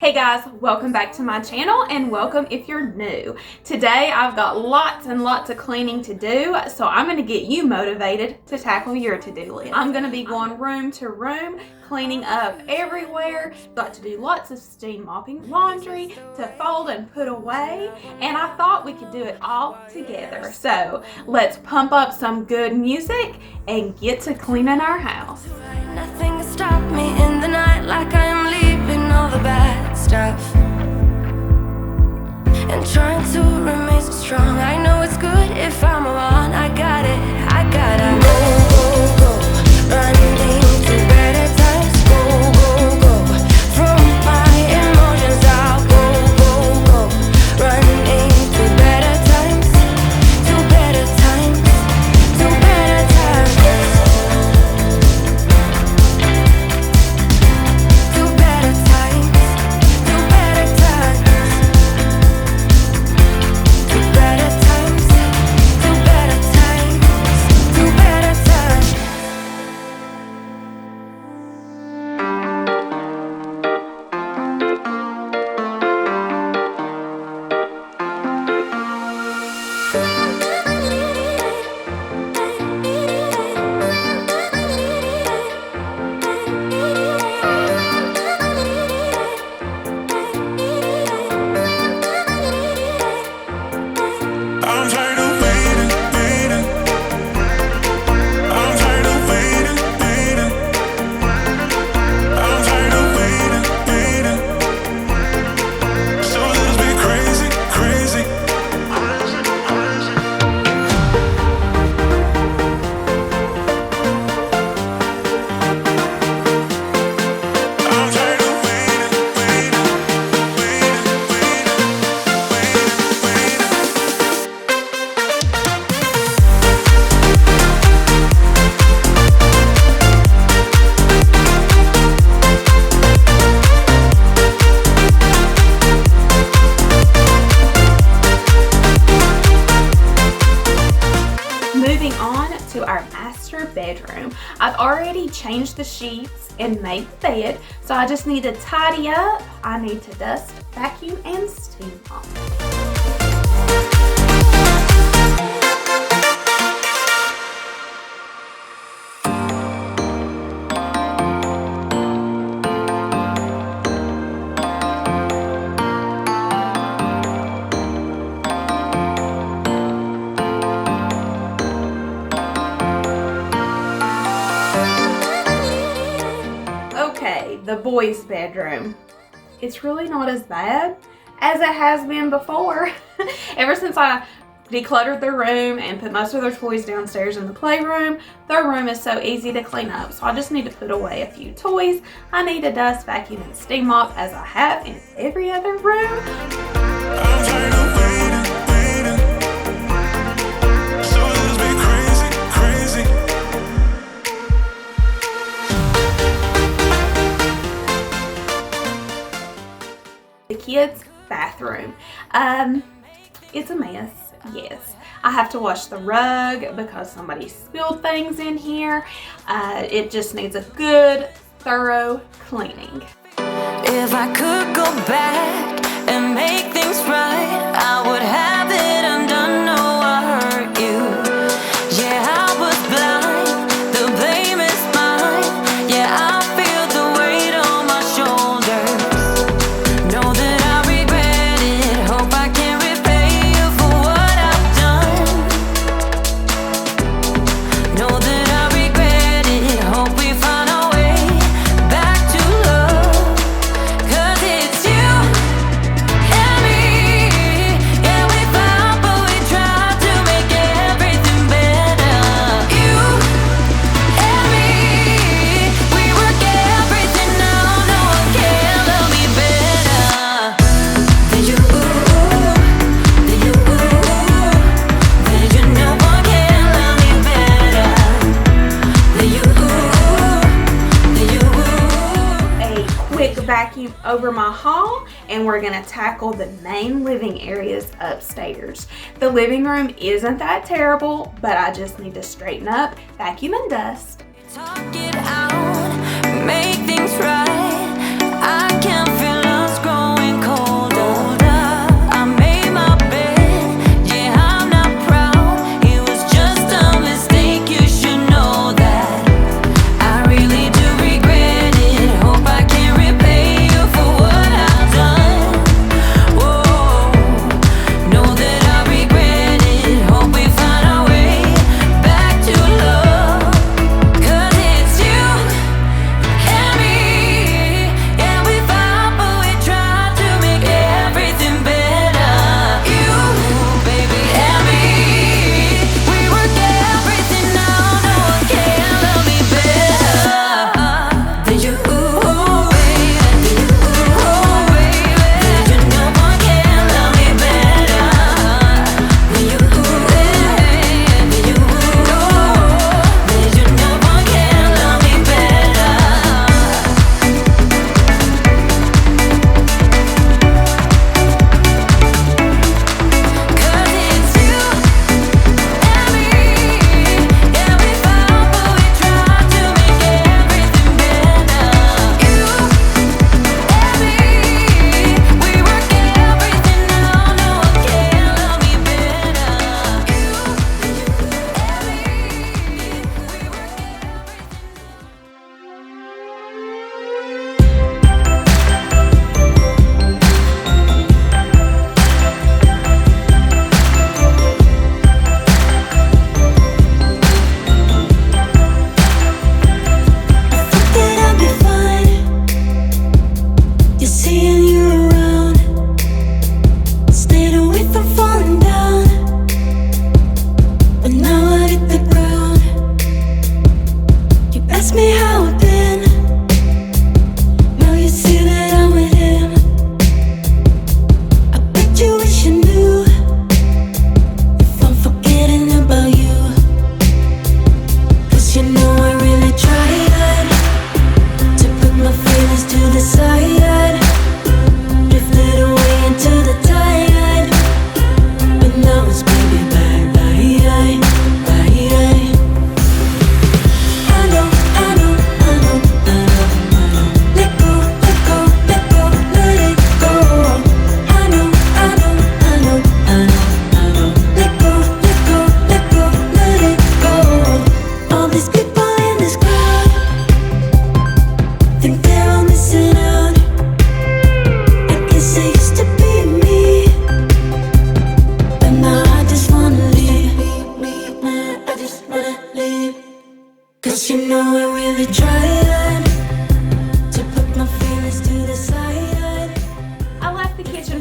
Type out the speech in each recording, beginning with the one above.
Hey guys, welcome back to my channel and welcome if you're new. Today I've got lots and lots of cleaning to do, so I'm going to get you motivated to tackle your to-do list. I'm going to be going room to room, cleaning up everywhere. Got to do lots of steam mopping, laundry to fold and put away, and I thought we could do it all together. So let's pump up some good music and get to cleaning our house. Nothing can stop me in the night, like I am leaving all the bad stuff and trying to remain so strong. I know it's good if I'm wrong. I gotta go, running to better times. Go from my emotions. I'll go, running to better times, to better times, to better times. Moving on to our master bedroom. I've already changed the sheets and made the bed, so I just need to tidy up. I need to dust, vacuum, and steam mop. The boys' bedroom. It's really not as bad as it has been before. Ever since I decluttered their room and put most of their toys downstairs in the playroom, their room is so easy to clean up. So I just need to put away a few toys. I need to dust, vacuum, and steam mop as I have in every other room. The kids' bathroom. It's a mess, yes. I have to wash the rug because somebody spilled things in here. It just needs a good, thorough cleaning. If I could go back and make things right, I would have it undone. No, I hurt you. Yeah, I was blind. The blame is mine. Yeah, I feel the weight on my shoulders. Know that I regret it. Hope I can repay you for what I've done. Know that I regret it. Hope we find our way back to love. 'Cause it's you and me. Yeah, we fought, but we tried to make everything better. You and me, we work everything out. No one can love me better than you. Than you. Than you. No one can love me better than you. Than you. A quick vacuum over my hall, and we're gonna tackle the main living areas upstairs. The living room isn't that terrible, but I just need to straighten up, vacuum, and dust. Talk it out, make things right. I can feel us growing.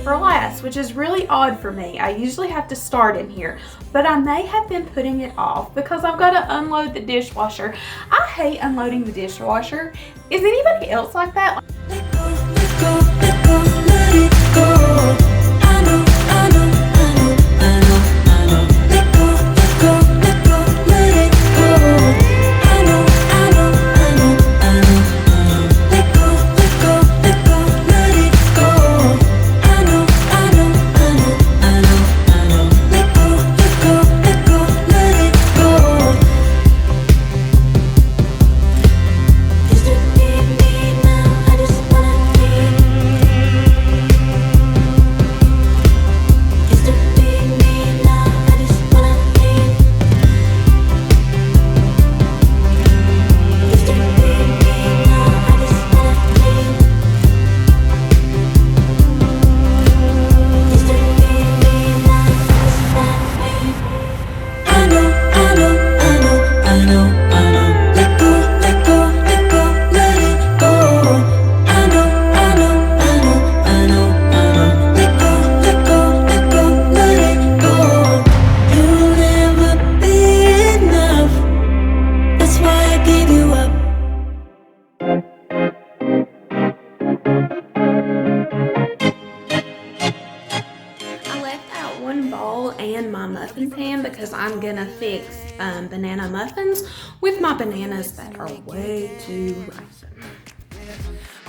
for last, which is really odd for me. I usually have to start in here, but I may have been putting it off because I've got to unload the dishwasher. I hate unloading the dishwasher. Is anybody else like that? Let go, let go, let go, let it go. I know, I know, I know, I know, I know. Let go, let go, let go, let it go. I know, I know, I know, I know, I know. Let go, let go, let go, let it go. I know, I know, I know, I know, I know. Let go, let go, let go, let it go. Used to be me, now I just wanna leave. Used to be me, now I just wanna leave. Used to be me, now I just wanna leave. Used to be me, now I just wanna leave. I know, I know, I know, I know, I know. Let go, let go, let go, let it go. I know, I know, I know, I know, I know. Let go, let go, let go, let it go. You'll never be enough. That's why I gave you up. I left out one bowl and my muffin pan because I'm gonna fix banana muffins with my bananas that are way too ripe.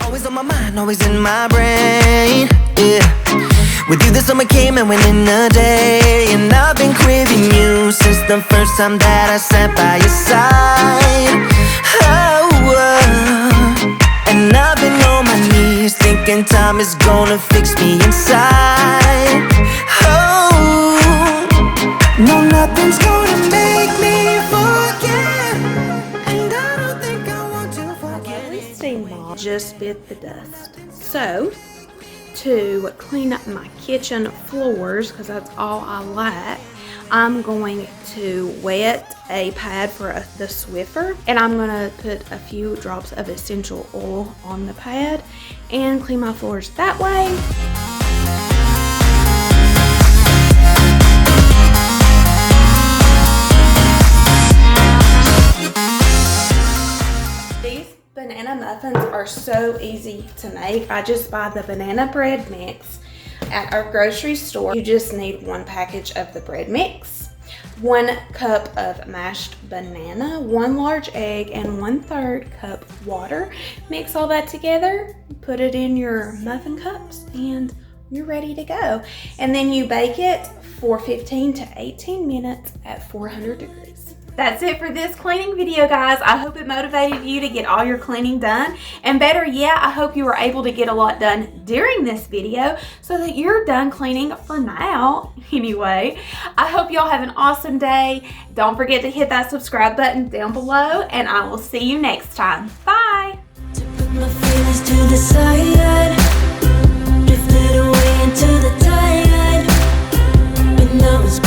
Always on my mind, always in my brain. Yeah. With you, the summer came and went in a day. And I've been craving you since the first time that I sat by your side. And I've been on my knees thinking time is gonna fix me inside. No, nothing's gonna make me forget. And I don't think I want to forget. Lovely steam ball just bit the dust. So, to clean up my kitchen floors, because that's all I like, I'm going to wet a pad for the Swiffer, and I'm gonna put a few drops of essential oil on the pad and clean my floors that way. These banana muffins are so easy to make. I just buy the banana bread mix at our grocery store. You just need one package of the bread mix, 1 cup of mashed banana, 1 large egg, and 1/3 cup water. Mix all that together, put it in your muffin cups, and you're ready to go. And then you bake it for 15 to 18 minutes at 400 degrees. That's it for this cleaning video, guys. I hope it motivated you to get all your cleaning done. And better yet, I hope you were able to get a lot done during this video so that you're done cleaning for now. Anyway, I hope y'all have an awesome day. Don't forget to hit that subscribe button down below, and I will see you next time. Bye. To put my feelings to the side, drifted away into the tide, and I was